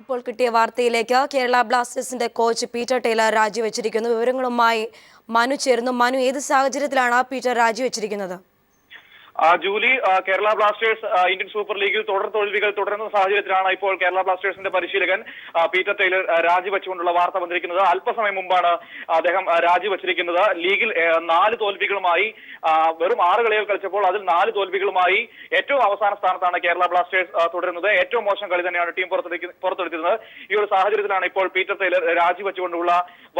ഇപ്പോൾ കിട്ടിയ വാർത്തയിലേക്ക് കേരള ബ്ലാസ്റ്റേഴ്സിന്റെ കോച്ച് പീറ്റർ ടൈലർ രാജിവെച്ചിരിക്കുന്നു. വിവരങ്ങളുമായി മനു ചേർന്നു. മനു, ഏത് സാഹചര്യത്തിലാണ് പീറ്റർ രാജിവെച്ചിരിക്കുന്നത്? Julie, Kerala Blasters Indian Super ലീഗിൽ തുടർ തോൽവികൾ തുടരുന്ന സാഹചര്യത്തിലാണ് ഇപ്പോൾ കേരള ബ്ലാസ്റ്റേഴ്സിന്റെ പരിശീലകൻ പീറ്റർ ടൈലർ രാജിവെച്ചുകൊണ്ടുള്ള വാർത്ത വന്നിരിക്കുന്നത്. അല്പസമയം മുമ്പാണ് അദ്ദേഹം രാജിവെച്ചിരിക്കുന്നത്. ലീഗിൽ 4 തോൽവികളുമായി വെറും 6 കളികൾ കളിച്ചപ്പോൾ അതിൽ 4 തോൽവികളുമായി ഏറ്റവും അവസാന സ്ഥാനത്താണ് കേരള ബ്ലാസ്റ്റേഴ്സ് തുടരുന്നത്. ഏറ്റവും മോശം കളി തന്നെയാണ് ടീം പുറത്തെടുത്തിരുന്നത്. ഈ ഒരു സാഹചര്യത്തിലാണ് ഇപ്പോൾ പീറ്റർ ടൈലർ രാജിവെച്ചുകൊണ്ടുള്ള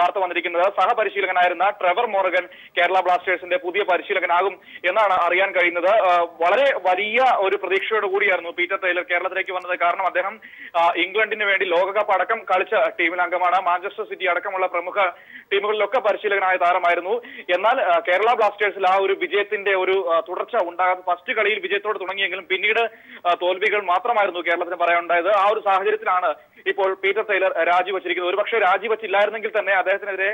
വാർത്ത വന്നിരിക്കുന്നത്. സഹപരിശീലകനായിരുന്ന ട്രെവർ മോർഗൻ കേരള ബ്ലാസ്റ്റേഴ്സിന്റെ പുതിയ പരിശീലകനാകും എന്നാണ് അറിയാൻ കഴിയുന്നത്. വളരെ വലിയ ഒരു പ്രതീക്ഷയോട് കൂടിയായിരുന്നു പീറ്റർ ടൈലർ കേരളത്തിലേക്ക് വന്നത്. കാരണം അദ്ദേഹം ഇംഗ്ലണ്ടിന് വേണ്ടി ലോകകപ്പ് അടക്കം കളിച്ച ടീമിൽ അംഗമാണ്. മാഞ്ചസ്റ്റർ സിറ്റി അടക്കമുള്ള പ്രമുഖ ടീമുകളിലൊക്കെ പരിശീലകനായ താരമായിരുന്നു. എന്നാൽ കേരള ബ്ലാസ്റ്റേഴ്സിൽ ആ ഒരു വിജയത്തിന്റെ ഒരു തുടർച്ച ഉണ്ടാകാതെ ഫസ്റ്റ് കളിയിൽ വിജയത്തോട് തുടങ്ങിയെങ്കിലും പിന്നീട് തോൽവികൾ മാത്രമായിരുന്നു കേരളത്തിന് പറയാനുണ്ടായത്. ആ ഒരു സാഹചര്യത്തിലാണ് ഇപ്പോൾ പീറ്റർ ടൈലർ രാജിവെച്ചിരിക്കുന്നത്. ഒരുപക്ഷെ രാജിവെച്ചില്ലായിരുന്നെങ്കിൽ തന്നെ അദ്ദേഹത്തിനെതിരെ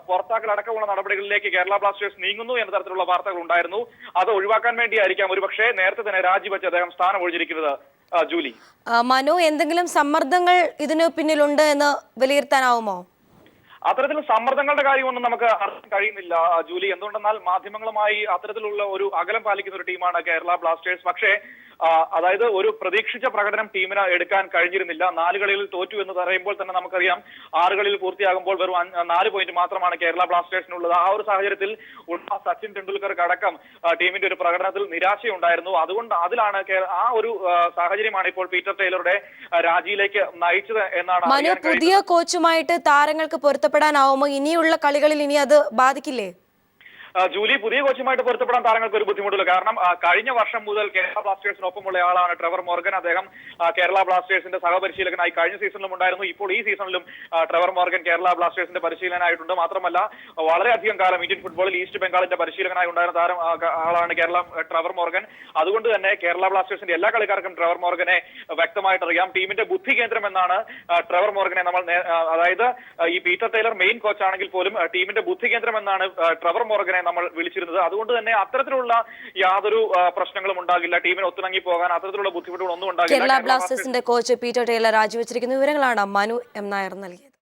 പുറത്താക്കൽ അടക്കമുള്ള നടപടികളിലേക്ക് കേരള ബ്ലാസ്റ്റേഴ്സ് നീങ്ങുന്നു എന്ന തരത്തിലുള്ള വാർത്തകൾ ഉണ്ടായിരുന്നു. അത് ഒഴിവാക്കാൻ വേണ്ടിയായിരിക്കാം ഒരുപക്ഷെ നേരത്തെ തന്നെ രാജിവെച്ച് അദ്ദേഹം സ്ഥാനം ഒഴിഞ്ഞിരിക്കുന്നത്. ജൂലി, മനു, എന്തെങ്കിലും സമ്മർദ്ദങ്ങൾ ഇതിന് പിന്നിലുണ്ട് എന്ന് വിലയിരുത്താനാവുമോ? അത്തരത്തിൽ സമ്മർദ്ദങ്ങളുടെ കാര്യമൊന്നും നമുക്ക് അറിയാൻ കഴിയുന്നില്ല ജൂലി. എന്തുകൊണ്ടെന്നാൽ മാധ്യമങ്ങളുമായി അത്തരത്തിലുള്ള ഒരു അകലം പാലിക്കുന്ന ഒരു ടീമാണ് കേരള ബ്ലാസ്റ്റേഴ്സ്. പക്ഷേ അതായത് ഒരു പ്രതീക്ഷിച്ച പ്രകടനം ടീമിന് എടുക്കാൻ കഴിഞ്ഞിരുന്നില്ല. 4 കളിയിൽ തോറ്റു എന്ന് പറയുമ്പോൾ തന്നെ നമുക്കറിയാം 6 കളിയിൽ പൂർത്തിയാകുമ്പോൾ വെറും 4 പോയിന്റ് മാത്രമാണ് കേരള ബ്ലാസ്റ്റേഴ്സിനുള്ളത്. ആ ഒരു സാഹചര്യത്തിൽ സച്ചിൻ ടെണ്ടുൽക്കർക്ക് അടക്കം ടീമിന്റെ ഒരു പ്രകടനത്തിൽ നിരാശയുണ്ടായിരുന്നു. അതുകൊണ്ട് അതിലാണ് ആ ഒരു സാഹചര്യമാണ് ഇപ്പോൾ പീറ്റർ ടൈലറുടെ രാജിയിലേക്ക് നയിച്ചത് എന്നാണ്. പുതിയ കോച്ചുമായിട്ട് താരങ്ങൾക്ക് പൊരുത്തപ്പെടാനാവുമോ? ഇനിയുള്ള കളികളിൽ ഇനി അത് ബാധിക്കില്ലേ? ജൂലി, പുതിയ കോച്ചുമായിട്ട് പൊരുത്തപ്പെടാൻ താരങ്ങൾക്ക് ഒരു ബുദ്ധിമുട്ടില്ല. കാരണം കഴിഞ്ഞ വർഷം മുതൽ കേരള ബ്ലാസ്റ്റേഴ്സിനൊപ്പമുള്ള ആളാണ് ട്രെവർ മോർഗൻ. അദ്ദേഹം കേരള ബ്ലാസ്റ്റേഴ്സിന്റെ സഹപരിശീലകനായി കഴിഞ്ഞ സീസണിലും ഉണ്ടായിരുന്നു. ഇപ്പോൾ ഈ സീസണിലും ട്രെവർ മോർഗൻ കേരള ബ്ലാസ്റ്റേഴ്സിന്റെ പരിശീലകനായിട്ടുണ്ട്. മാത്രമല്ല വളരെയധികം കാലം ഇന്ത്യൻ ഫുട്ബോളിൽ ഈസ്റ്റ് ബംഗാളിന്റെ പരിശീലകനായി ഉണ്ടായിരുന്ന ആളാണ് ട്രെവർ മോർഗൻ. അതുകൊണ്ട് തന്നെ കേരള ബ്ലാസ്റ്റേഴ്സിന്റെ എല്ലാ കളിക്കാർക്കും ട്രെവർ മോർഗനെ വ്യക്തമായിട്ട് അറിയാം. ടീമിന്റെ ബുദ്ധി കേന്ദ്രം എന്നാണ് ട്രെവർ മോർഗനെ നമ്മൾ, അതായത് ഈ പീറ്റർ ടൈലർ മെയിൻ കോച്ചാണെങ്കിൽ പോലും ടീമിന്റെ ബുദ്ധി കേന്ദ്രം എന്നാണ് ട്രെവർ മോർഗനെ നമ്മൾ വിളിച്ചിരുന്നത്. അതുകൊണ്ട് തന്നെ അത്തരത്തിലുള്ള യാതൊരു പ്രശ്നങ്ങളും ഉണ്ടാകില്ല. ടീമിന് ഒത്തിണങ്ങി പോകാൻ അത്തരത്തിലുള്ള ബുദ്ധിമുട്ടുകളൊന്നും ഉണ്ടാകില്ല. കേരള ബ്ലാസ്റ്റേഴ്സിന്റെ കോച്ച് പീറ്റർ ടൈലർ രാജിവെച്ചിരിക്കുന്ന വിവരങ്ങളാണ് മനു എം നായർ നൽകിയത്.